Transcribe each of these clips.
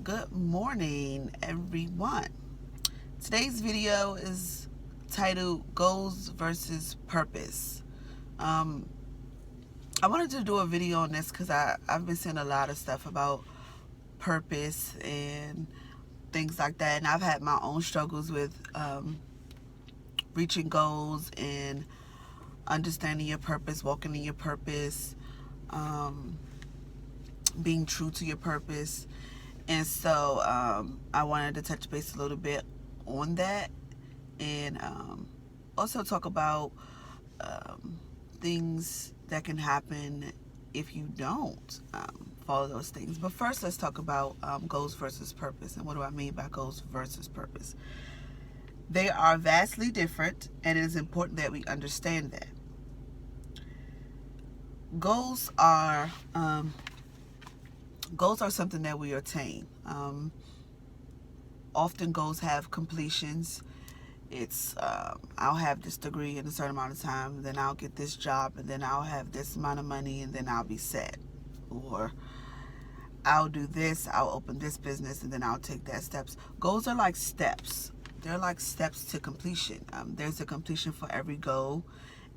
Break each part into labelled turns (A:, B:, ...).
A: Good morning, everyone. Today's video is titled Goals versus Purpose. Um, I wanted to do a video on this because I've been seeing a lot of stuff about purpose and things like that. And I've had my own struggles with reaching goals and understanding your purpose, walking in your purpose, um, being true to your purpose. And so I wanted to touch base a little bit on that and also talk about um, things that can happen if you don't follow those things. But first, let's talk about goals versus purpose. And what do I mean by goals versus purpose? They are vastly different, and it is important that we understand that. Goals are something that we attain. Often goals have completions. It's I'll have this degree in a certain amount of time, then I'll get this job, and then I'll have this amount of money, and then I'll be set. Or I'll do this, I'll open this business, and then I'll take that steps. Goals are like steps. They're like steps to completion. There's a completion for every goal,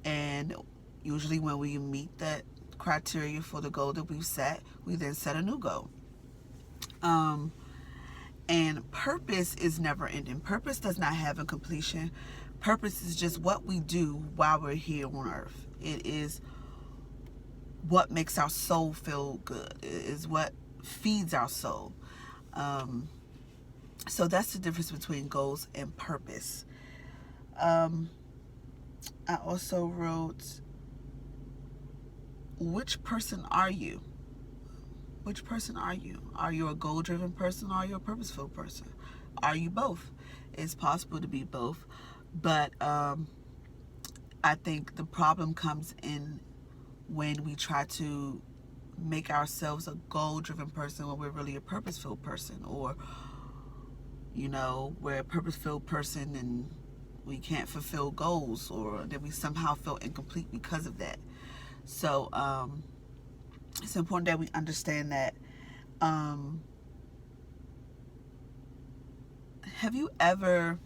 A: and usually when we meet that criteria for the goal that we've set, we then set a new goal. And purpose is never ending. Purpose does not have a completion. Purpose is just what we do while we're here on earth. It is what makes our soul feel good. It is what feeds our soul. So that's the difference between goals and purpose. I also wrote, which person are you? Which person are you? Are you a goal-driven person or are you a purposeful person? Are you both? It's possible to be both, but I think the problem comes in when we try to make ourselves a goal-driven person when we're really a purposeful person, or we're a purposeful person and we can't fulfill goals, or that we somehow feel incomplete because of that. So it's important that we understand that. Have you ever,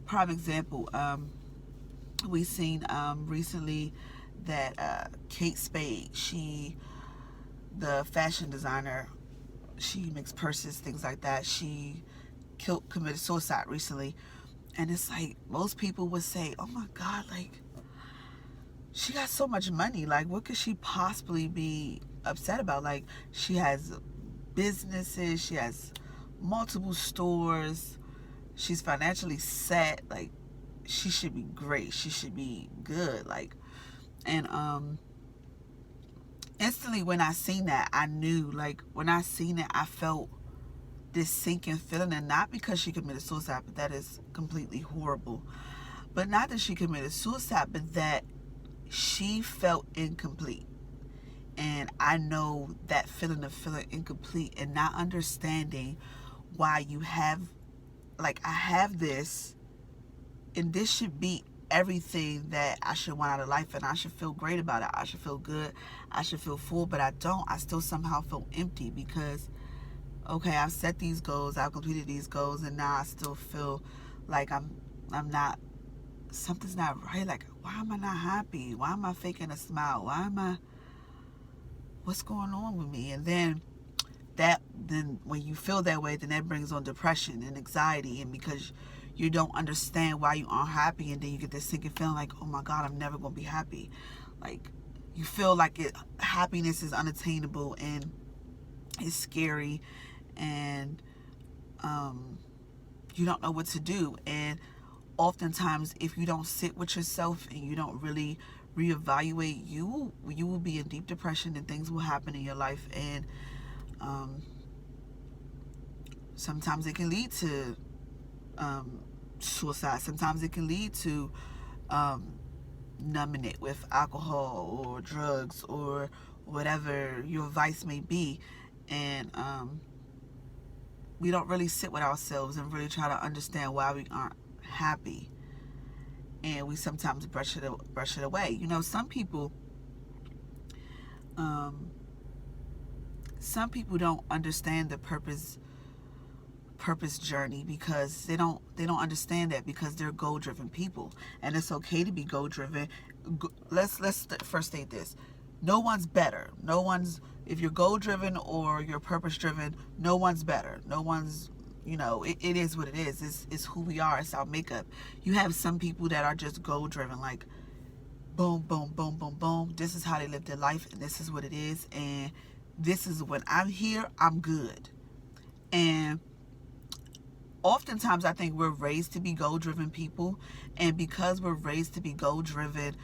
A: prime example, we seen recently that Kate Spade, the fashion designer, she makes purses, things like that. She committed suicide recently. And it's like, most people would say, oh my God, like, she got so much money. Like, what could she possibly be upset about? Like, she has businesses, she has multiple stores, she's financially set. Like, she should be great. She should be good. Like, and instantly when I seen that, I knew, like, when I seen it, I felt this sinking feeling. And not because she committed suicide, but that is completely horrible. But not that she committed suicide, but that she felt incomplete. And I know that feeling of feeling incomplete and not understanding why you have, like, I have this, and this should be everything that I should want out of life, and I should feel great about it. I should feel good. I should feel full, but I don't. I still somehow feel empty because, okay, I've set these goals, I've completed these goals, and now I still feel like I'm not, something's not right. Like, why am I not happy? Why am I faking a smile? What's going on with me? And then when you feel that way, then that brings on depression and anxiety, and because you don't understand why you aren't happy, and then you get this sinking feeling like, oh my God, I'm never gonna be happy. Like, you feel like happiness is unattainable and it's scary, and you don't know what to do. And oftentimes, if you don't sit with yourself and you don't really reevaluate, you will be in deep depression, and things will happen in your life. And sometimes it can lead to suicide. Sometimes it can lead to numbing it with alcohol or drugs or whatever your vice may be. And we don't really sit with ourselves and really try to understand why we aren't happy. And we sometimes brush it away. Some people some people don't understand the purpose journey because they don't understand that, because they're goal driven people, and it's okay to be goal driven. Let's first state this: no one's better. No one's, if you're goal driven or you're purpose driven, no one's better. No one's, it is what it is. It's who we are. It's our makeup. You have some people that are just goal driven, like boom, boom, boom, boom, boom. This is how they live their life, and this is what it is, and this is when I'm here, I'm good. And oftentimes I think we're raised to be goal-driven people, and because we're raised to be goal-driven,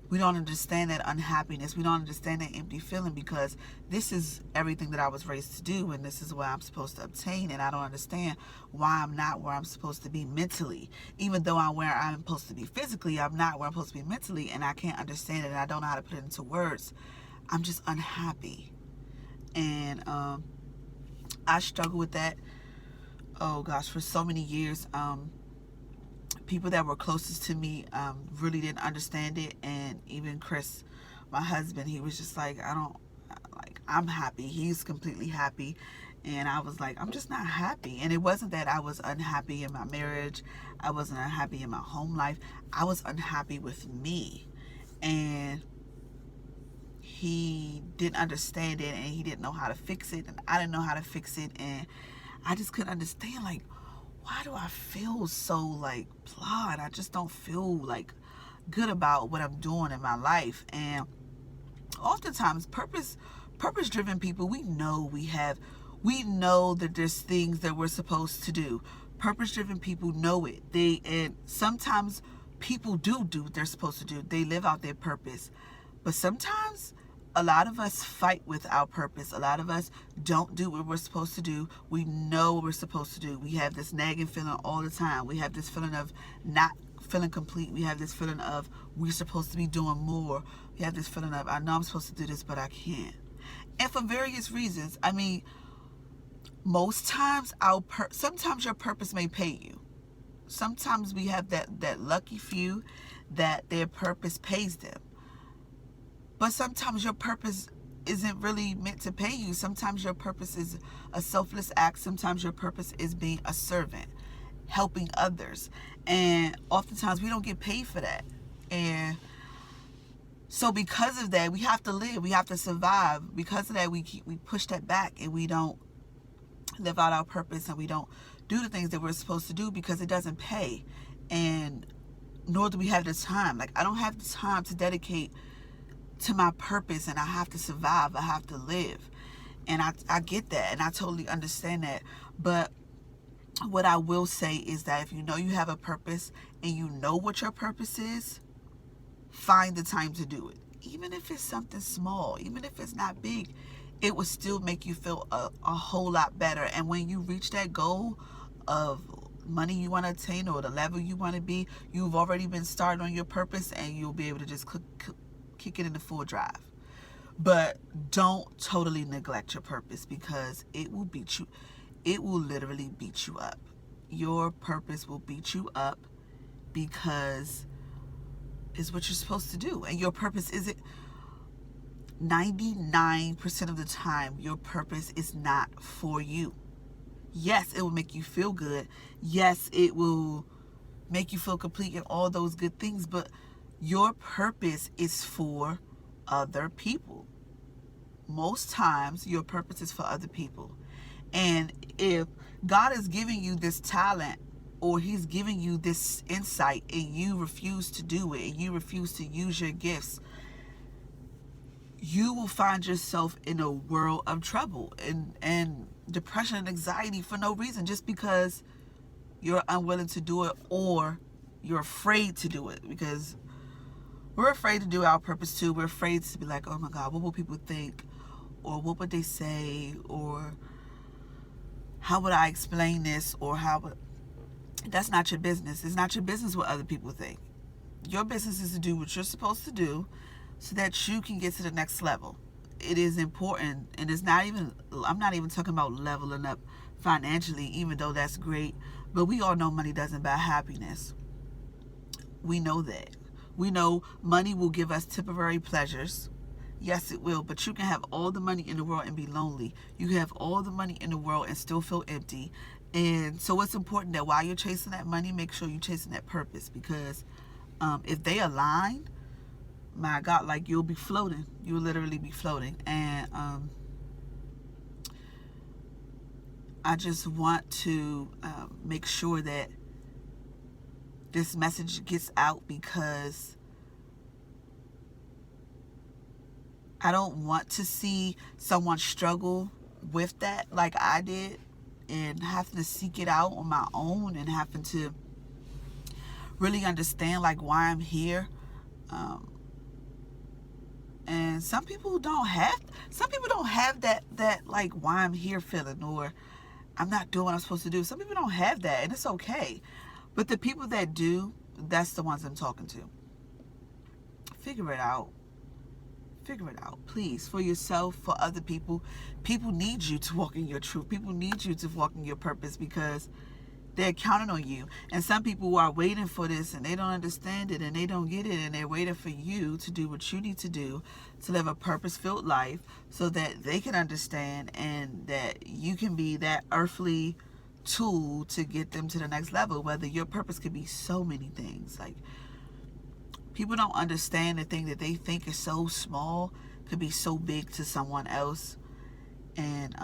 A: we don't understand that unhappiness. We don't understand that empty feeling, because this is everything that I was raised to do, and this is what I'm supposed to obtain, and I don't understand why I'm not where I'm supposed to be mentally. Even though I'm where I'm supposed to be physically, I'm not where I'm supposed to be mentally, and I can't understand it, and I don't know how to put it into words. I'm just unhappy. And I struggle with that, oh gosh, for so many years. People that were closest to me really didn't understand it. And even Chris, my husband, he was just like, I'm happy. He's completely happy. And I was like, I'm just not happy. And it wasn't that I was unhappy in my marriage. I wasn't unhappy in my home life. I was unhappy with me. And he didn't understand it, and he didn't know how to fix it, and I didn't know how to fix it. And I just couldn't understand, like, why do I feel so like blah, and I just don't feel like good about what I'm doing in my life. And oftentimes purpose driven people, we know that there's things that we're supposed to do. Purpose driven people know it. And sometimes people do what they're supposed to do. They live out their purpose. But sometimes a lot of us fight with our purpose. A lot of us don't do what we're supposed to do. We know what we're supposed to do. We have this nagging feeling all the time. We have this feeling of not feeling complete. We have this feeling of we're supposed to be doing more. We have this feeling of, I know I'm supposed to do this, but I can't. And for various reasons. I mean, most times sometimes your purpose may pay you. Sometimes we have that lucky few that their purpose pays them. But sometimes your purpose isn't really meant to pay you. Sometimes your purpose is a selfless act. Sometimes your purpose is being a servant, helping others. And oftentimes we don't get paid for that. And so because of that, we have to live. We have to survive. Because of that, we push that back, and we don't live out our purpose, and we don't do the things that we're supposed to do because it doesn't pay. And nor do we have the time. Like, I don't have the time to dedicate to my purpose, and I have to survive. I have to live. And I get that, and I totally understand that. But what I will say is that if you know you have a purpose and you know what your purpose is, find the time to do it. Even if it's something small, even if it's not big, it will still make you feel a whole lot better. And when you reach that goal of money you want to attain, or the level you want to be, you've already been started on your purpose, and you'll be able to just kick it into full drive. But don't totally neglect your purpose, because it will beat you. It will literally beat you up. Your purpose will beat you up, because it's what you're supposed to do. And your purpose isn't, 99% of the time, your purpose is not for you. Yes, it will make you feel good. Yes, it will make you feel complete and all those good things, but your purpose is for other people. Most times, your purpose is for other people. And if God is giving you this talent, or He's giving you this insight, and you refuse to do it, and you refuse to use your gifts, you will find yourself in a world of trouble and depression and anxiety for no reason, just because you're unwilling to do it, or you're afraid to do it. Because we're afraid to do our purpose too. We're afraid to be like, oh my God, what will people think? Or what would they say? Or how would I explain this? Or that's not your business. It's not your business what other people think. Your business is to do what you're supposed to do, so that you can get to the next level. It is important, and I'm not even talking about leveling up financially, even though that's great, but we all know money doesn't buy happiness. We know that. We know money will give us temporary pleasures. Yes, it will. But you can have all the money in the world and be lonely. You can have all the money in the world and still feel empty. And so it's important that while you're chasing that money, make sure you're chasing that purpose. Because if they align, my God, like you'll be floating. You'll literally be floating. And I just want to make sure that this message gets out, because I don't want to see someone struggle with that like I did, and having to seek it out on my own, and having to really understand like why I'm here. And some people don't have that like why I'm here feeling, or I'm not doing what I'm supposed to do. Some people don't have that, and it's okay. But the people that do, that's the ones I'm talking to. Figure it out. Figure it out, please, for yourself, for other people. People need you to walk in your truth. People need you to walk in your purpose, because they're counting on you. And some people are waiting for this, and they don't understand it, and they don't get it, and they're waiting for you to do what you need to do to live a purpose-filled life, so that they can understand, and that you can be that earthly tool to get them to the next level. Whether your purpose could be so many things. Like, people don't understand the thing that they think is so small could be so big to someone else. And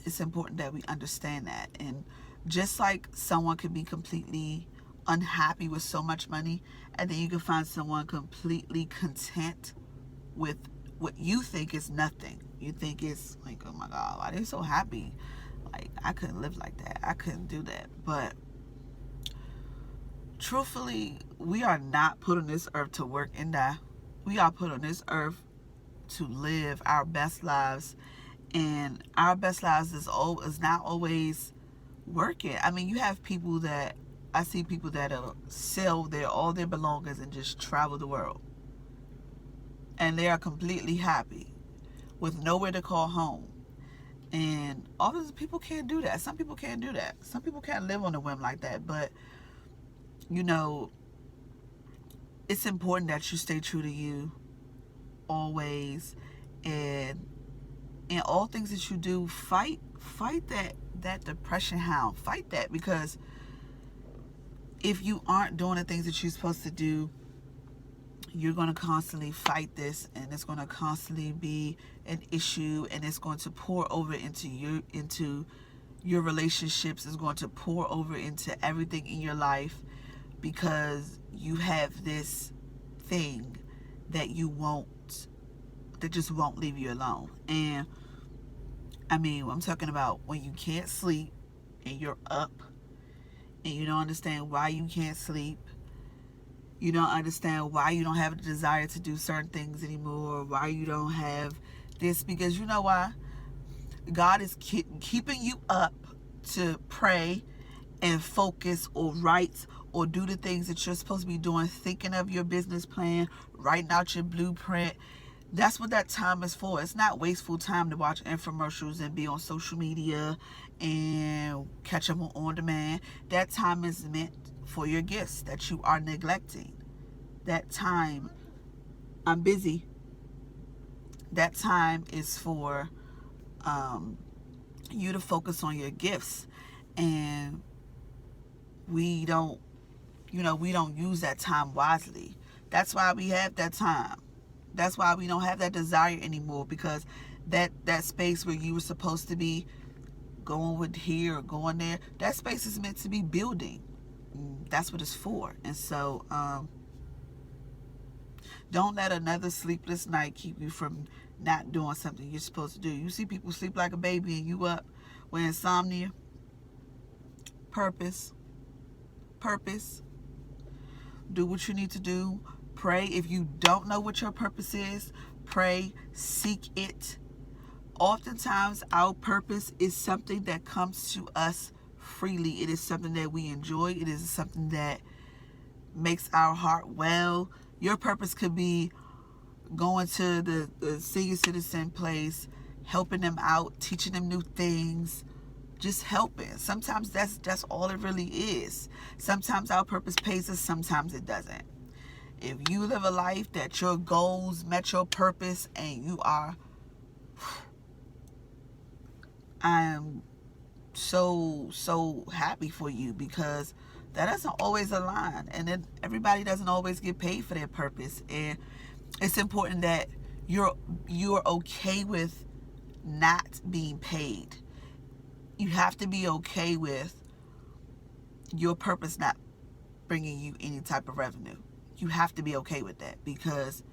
A: it's important that we understand that. And just like someone could be completely unhappy with so much money, and then you can find someone completely content with what you think is nothing. You think it's like, oh my God, why are they so happy? Like, I couldn't live like that. I couldn't do that. But truthfully, we are not put on this earth to work and die. We are put on this earth to live our best lives. And our best lives is not always working. I mean, you have people that, I see people that sell all their belongings and just travel the world. And they are completely happy with nowhere to call home. And all those people can't do that. Some people can't do that. Some people can't live on a whim like that. But, you know, it's important that you stay true to you always. And in all things that you do, fight that depression hound. Fight that, because if you aren't doing the things that you're supposed to do, you're going to constantly fight this, and it's going to constantly be an issue, and it's going to pour over into your relationships. It's going to pour over into everything in your life, because you have this thing that just won't leave you alone. And I mean, I'm talking about when you can't sleep and you're up and you don't understand why you can't sleep. You don't understand why you don't have the desire to do certain things anymore, why you don't have this, because you know why? God is keeping you up to pray and focus or write or do the things that you're supposed to be doing, thinking of your business plan, writing out your blueprint. That's what that time is for. It's not wasteful time to watch infomercials and be on social media and catch them on demand. That time is meant for your gifts that you are neglecting. That time, I'm busy. That time is for you to focus on your gifts. And we don't use that time wisely. That's why we have that time. That's why we don't have that desire anymore, because that space where you were supposed to be going with here or going there, that space is meant to be building. That's what it's for. And so don't let another sleepless night keep you from not doing something you're supposed to do. You see people sleep like a baby and you up with insomnia. Purpose. Do what you need to do. Pray. If you don't know what your purpose is, pray, seek it. Oftentimes, our purpose is something that comes to us freely. It is something that we enjoy. It is something that makes our heart well. Your purpose could be going to the senior citizen place, helping them out, teaching them new things, just helping. Sometimes that's all it really is. Sometimes our purpose pays us, sometimes it doesn't. If you live a life that your goals met your purpose and you are, I am so happy for you, because that doesn't always align, and then everybody doesn't always get paid for their purpose. And it's important that you're okay with not being paid. You have to be okay with your purpose not bringing you any type of revenue. You have to be okay with that, because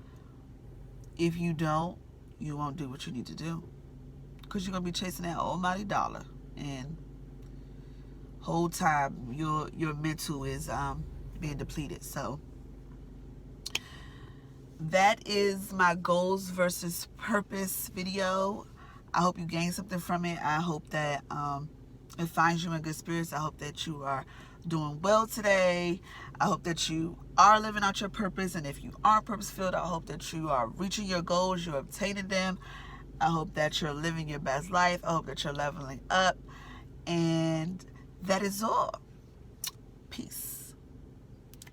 A: if you don't, you won't do what you need to do, because you're going to be chasing that almighty dollar, and whole time your mental is being depleted. So that is my goals versus purpose video. I hope you gain something from it. I hope that it finds you in good spirits. I hope that you are doing well today. I hope that you are living out your purpose, and if you are purpose filled, I hope that you are reaching your goals, you're obtaining them. I hope that you're living your best life. I hope that you're leveling up, and that is all. Peace.